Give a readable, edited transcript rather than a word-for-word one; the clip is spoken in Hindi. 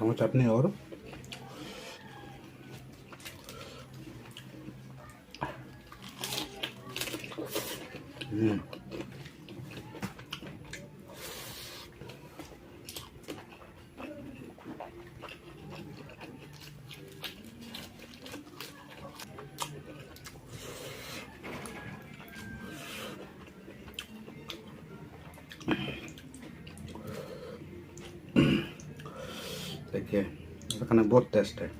टमाटर चटनी और देखिए इसका खाना बहुत टेस्ट है।